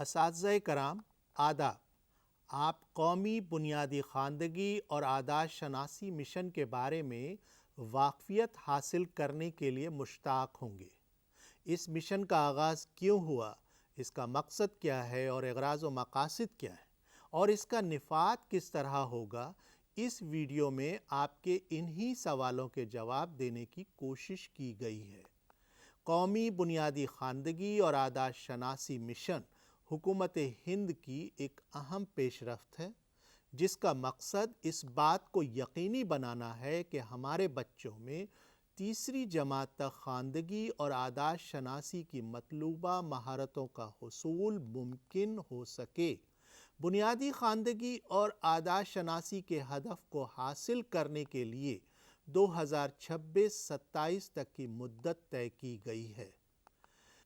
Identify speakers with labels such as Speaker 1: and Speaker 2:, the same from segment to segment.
Speaker 1: اساتذہ کرام آداب، آپ قومی بنیادی خواندگی اور عادات شناسی مشن کے بارے میں واقفیت حاصل کرنے کے لیے مشتاق ہوں گے۔ اس مشن کا آغاز کیوں ہوا، اس کا مقصد کیا ہے اور اغراض و مقاصد کیا ہیں، اور اس کا نفاذ کس طرح ہوگا، اس ویڈیو میں آپ کے انہی سوالوں کے جواب دینے کی کوشش کی گئی ہے۔ قومی بنیادی خواندگی اور عادات شناسی مشن حکومت ہند کی ایک اہم پیش رفت ہے، جس کا مقصد اس بات کو یقینی بنانا ہے کہ ہمارے بچوں میں تیسری جماعت تک خواندگی اور عادات شناسی کی مطلوبہ مہارتوں کا حصول ممکن ہو سکے۔ بنیادی خواندگی اور عادات شناسی کے ہدف کو حاصل کرنے کے لیے 2026-27 تک کی مدت طے کی گئی ہے۔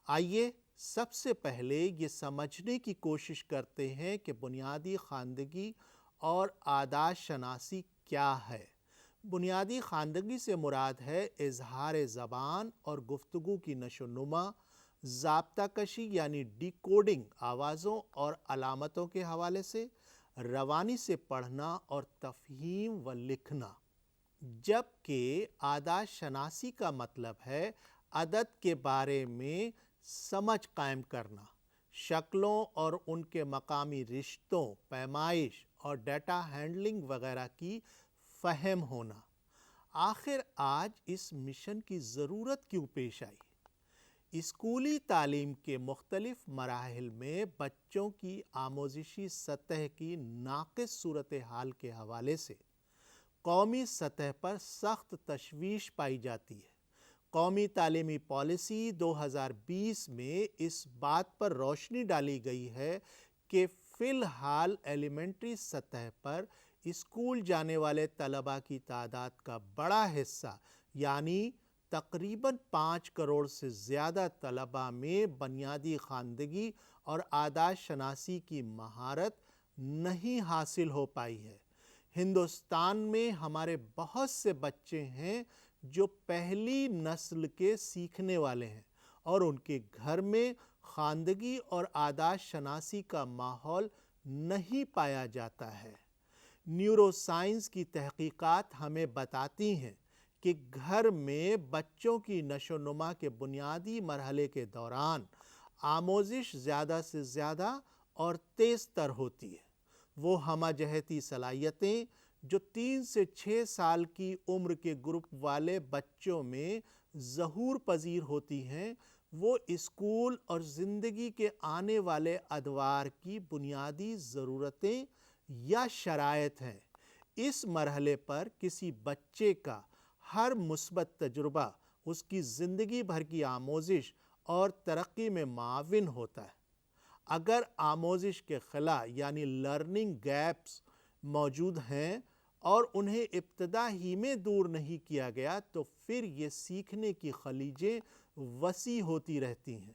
Speaker 1: آئیے سب سے پہلے یہ سمجھنے کی کوشش کرتے ہیں کہ بنیادی خواندگی اور عادات شناسی کیا ہے۔ بنیادی خواندگی سے مراد ہے اظہار زبان اور گفتگو کی نشو و نما، ضابطہ کشی یعنی ڈیکوڈنگ آوازوں اور علامتوں کے حوالے سے، روانی سے پڑھنا اور تفہیم و لکھنا، جبکہ عادات شناسی کا مطلب ہے عدد کے بارے میں سمجھ قائم کرنا، شکلوں اور ان کے مقامی رشتوں، پیمائش اور ڈیٹا ہینڈلنگ وغیرہ کی فہم ہونا۔ آخر آج اس مشن کی ضرورت کیوں پیش آئی؟ اسکولی تعلیم کے مختلف مراحل میں بچوں کی آموزشی سطح کی ناقص صورتحال کے حوالے سے قومی سطح پر سخت تشویش پائی جاتی ہے۔ قومی تعلیمی پالیسی 2020 میں اس بات پر روشنی ڈالی گئی ہے کہ فی الحال ایلیمنٹری سطح پر اسکول جانے والے طلباء کی تعداد کا بڑا حصہ یعنی تقریباً 5 کروڑ سے زیادہ طلباء میں بنیادی خواندگی اور عادات شناسی کی مہارت نہیں حاصل ہو پائی ہے۔ ہندوستان میں ہمارے بہت سے بچے ہیں جو پہلی نسل کے سیکھنے والے ہیں اور ان کے گھر میں خواندگی اور عادات شناسی کا ماحول نہیں پایا جاتا ہے۔ نیورو سائنس کی تحقیقات ہمیں بتاتی ہیں کہ گھر میں بچوں کی نشو و نما کے بنیادی مرحلے کے دوران آموزش زیادہ سے زیادہ اور تیز تر ہوتی ہے۔ وہ ہمہ جہتی صلاحیتیں جو 3 سے 6 سال کی عمر کے گروپ والے بچوں میں ظہور پذیر ہوتی ہیں، وہ اسکول اور زندگی کے آنے والے ادوار کی بنیادی ضرورتیں یا شرائط ہیں۔ اس مرحلے پر کسی بچے کا ہر مثبت تجربہ اس کی زندگی بھر کی آموزش اور ترقی میں معاون ہوتا ہے۔ اگر آموزش کے خلا یعنی لرننگ گیپس موجود ہیں اور انہیں ابتدا ہی میں دور نہیں کیا گیا تو پھر یہ سیکھنے کی خلیجیں وسیع ہوتی رہتی ہیں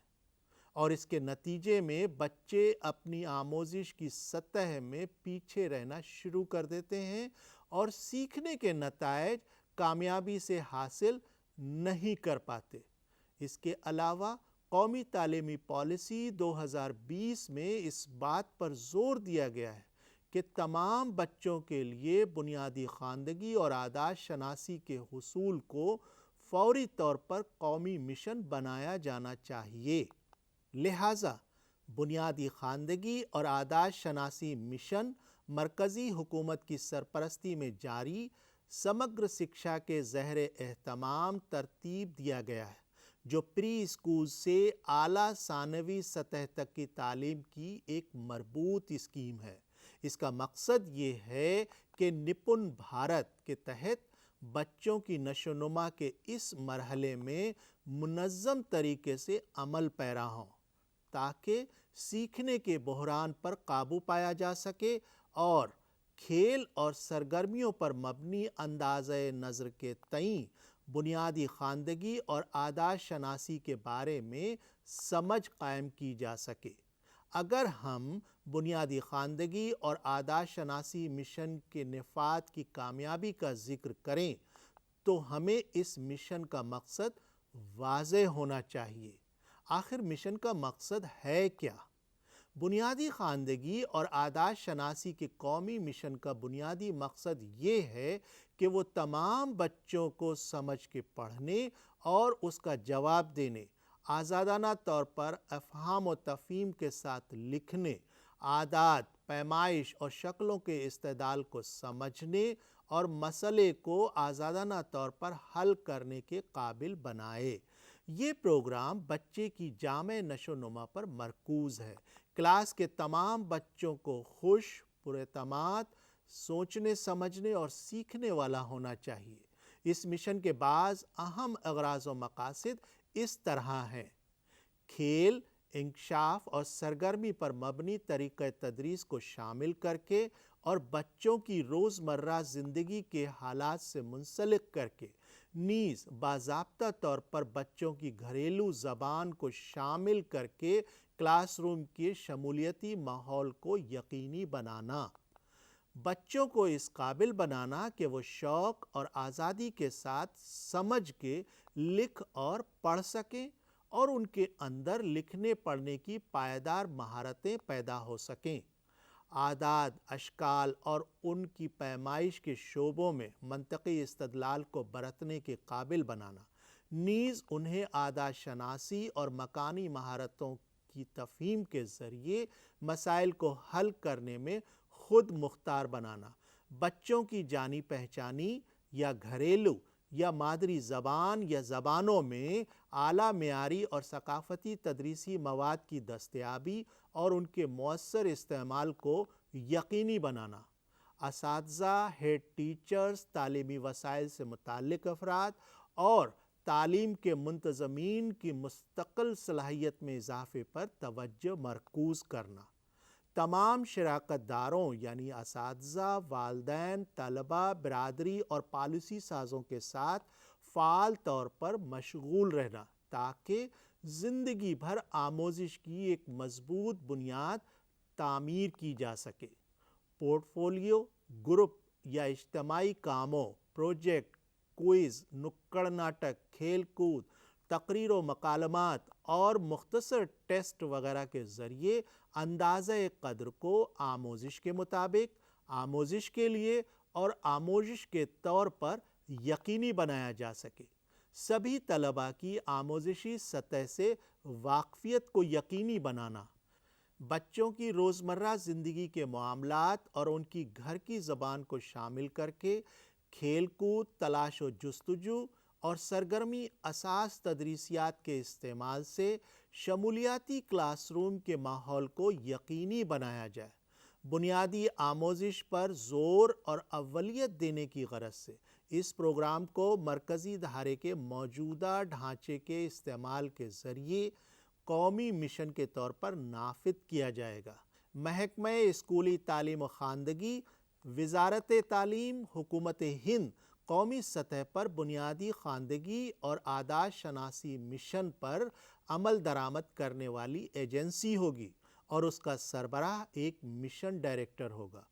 Speaker 1: اور اس کے نتیجے میں بچے اپنی آموزش کی سطح میں پیچھے رہنا شروع کر دیتے ہیں اور سیکھنے کے نتائج کامیابی سے حاصل نہیں کر پاتے۔ اس کے علاوہ قومی تعلیمی پالیسی 2020 میں اس بات پر زور دیا گیا ہے کہ تمام بچوں کے لیے بنیادی خواندگی اور عادات شناسی کے حصول کو فوری طور پر قومی مشن بنایا جانا چاہیے۔ لہٰذا بنیادی خواندگی اور عادات شناسی مشن مرکزی حکومت کی سرپرستی میں جاری سمگر شکشا کے زیر اہتمام ترتیب دیا گیا ہے، جو پری اسکول سے اعلیٰ ثانوی سطح تک کی تعلیم کی ایک مربوط اسکیم ہے۔ اس کا مقصد یہ ہے کہ نپن بھارت کے تحت بچوں کی نشو و نما کے اس مرحلے میں منظم طریقے سے عمل پیرا ہوں تاکہ سیکھنے کے بحران پر قابو پایا جا سکے اور کھیل اور سرگرمیوں پر مبنی اندازِ نظر کے تئیں بنیادی خواندگی اور عادات شناسی کے بارے میں سمجھ قائم کی جا سکے۔ اگر ہم بنیادی خواندگی اور عادات شناسی مشن کے نفاذ کی کامیابی کا ذکر کریں تو ہمیں اس مشن کا مقصد واضح ہونا چاہیے۔ آخر مشن کا مقصد ہے کیا؟ بنیادی خواندگی اور عادات شناسی کے قومی مشن کا بنیادی مقصد یہ ہے کہ وہ تمام بچوں کو سمجھ کے پڑھنے اور اس کا جواب دینے، آزادانہ طور پر افہام و تفہیم کے ساتھ لکھنے، عادات، پیمائش اور شکلوں کے استعداد کو سمجھنے اور مسئلے کو آزادانہ طور پر حل کرنے کے قابل بنائے۔ یہ پروگرام بچے کی جامع نشو و نما پر مرکوز ہے۔ کلاس کے تمام بچوں کو خوش، پراعتماد، سوچنے سمجھنے اور سیکھنے والا ہونا چاہیے۔ اس مشن کے بعض اہم اغراض و مقاصد اس طرح ہیں: کھیل، انکشاف اور سرگرمی پر مبنی طریقہ تدریس کو شامل کر کے اور بچوں کی روزمرہ زندگی کے حالات سے منسلک کر کے، نیز باضابطہ طور پر بچوں کی گھریلو زبان کو شامل کر کے کلاس روم کے شمولیتی ماحول کو یقینی بنانا۔ بچوں کو اس قابل بنانا کہ وہ شوق اور آزادی کے ساتھ سمجھ کے لکھ اور پڑھ سکیں اور ان کے اندر لکھنے پڑھنے کی پائیدار مہارتیں پیدا ہو سکیں۔ اعداد، اشکال اور ان کی پیمائش کے شعبوں میں منطقی استدلال کو برتنے کے قابل بنانا، نیز انہیں عادات شناسی اور مکانی مہارتوں کی تفہیم کے ذریعے مسائل کو حل کرنے میں خود مختار بنانا، بچوں کی جانی پہچانی یا گھریلو یا مادری زبان یا زبانوں میں اعلیٰ معیاری اور ثقافتی تدریسی مواد کی دستیابی اور ان کے مؤثر استعمال کو یقینی بنانا، اساتذہ، ہیڈ ٹیچرز، تعلیمی وسائل سے متعلق افراد اور تعلیم کے منتظمین کی مستقل صلاحیت میں اضافے پر توجہ مرکوز کرنا، تمام شراکت داروں یعنی اساتذہ، والدین، طلباء، برادری اور پالیسی سازوں کے ساتھ فعال طور پر مشغول رہنا تاکہ زندگی بھر آموزش کی ایک مضبوط بنیاد تعمیر کی جا سکے۔ پورٹ فولیو، گروپ یا اجتماعی کاموں، پروجیکٹ، کوئز، نکڑ ناٹک، کھیل کود، تقریر و مکالمات اور مختصر ٹیسٹ وغیرہ کے ذریعے اندازہ قدر کو آموزش کے مطابق، آموزش کے لیے اور آموزش کے طور پر یقینی بنایا جا سکے۔ سبھی طلباء کی آموزشی سطح سے واقفیت کو یقینی بنانا، بچوں کی روزمرہ زندگی کے معاملات اور ان کی گھر کی زبان کو شامل کر کے کھیل کود، تلاش و جستجو اور سرگرمی اساس تدریسیات کے استعمال سے شمولیاتی کلاس روم کے ماحول کو یقینی بنایا جائے۔ بنیادی آموزش پر زور اور اولویت دینے کی غرض سے اس پروگرام کو مرکزی دھارے کے موجودہ ڈھانچے کے استعمال کے ذریعے قومی مشن کے طور پر نافذ کیا جائے گا۔ محکمہ اسکولی تعلیم و خواندگی، وزارت تعلیم، حکومت ہند قومی سطح پر بنیادی خواندگی اور عادات شناسی مشن پر عمل درآمد کرنے والی ایجنسی ہوگی اور اس کا سربراہ ایک مشن ڈائریکٹر ہوگا۔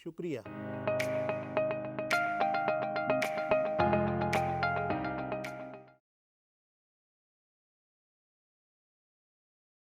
Speaker 1: شکریہ۔